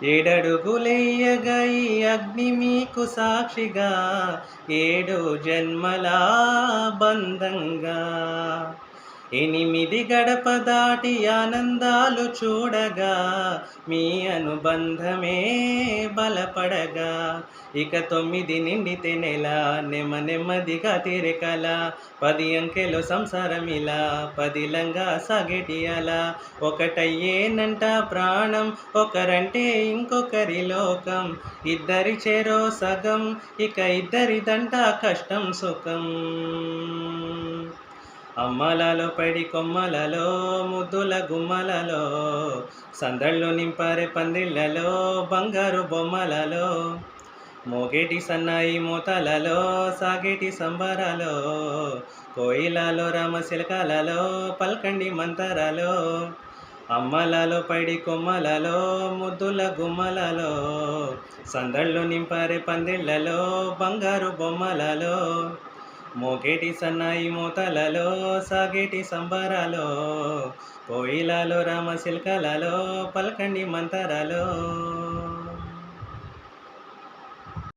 ఏడడుగులెయ్యగా ఈ అగ్ని మీకు సాక్షిగా, 7 జన్మల బంధంగా. 8 గడప దాటి ఆనందాలు చూడగా, మీ అనుబంధమే బలపడగా. ఇక 9 నిండితే నెల, నెమ్మదిగా తీరే కల. 10 అంకెలో సంసారమిలా, పదిలంగా సాగేటి అలా. ఒకటయ్యేనంట ప్రాణం, ఒకరంటే ఇంకొకరి లోకం. ఇద్దరి చెరో సగం, ఇక ఇద్దరిదంట కష్టం సుఖం. అమ్మలలో పడి కొమ్మలలో, ముద్దుల గుమ్మలలో, సందళ్ళు నింపారే పందిళ్లలో, బంగారు బొమ్మలలో. మోగేటి సన్నాయి మోతలలో, సాగేటి సంబరాలో, కోయిలలో రామశిలకాలలో, పల్కండి మంతరాలో. అమ్మలలో పడి కొమ్మలలో, ముద్దుల గుమ్మలలో, సందళ్ళు నింపారే పందిళ్లలో, బంగారు బొమ్మలలో. మోగేటి సన్నాయి మోతలలో, సాగేటి సంబరాలో, కోయిలలో రామశిల్కలలో, పల్కండి మంతరాలో.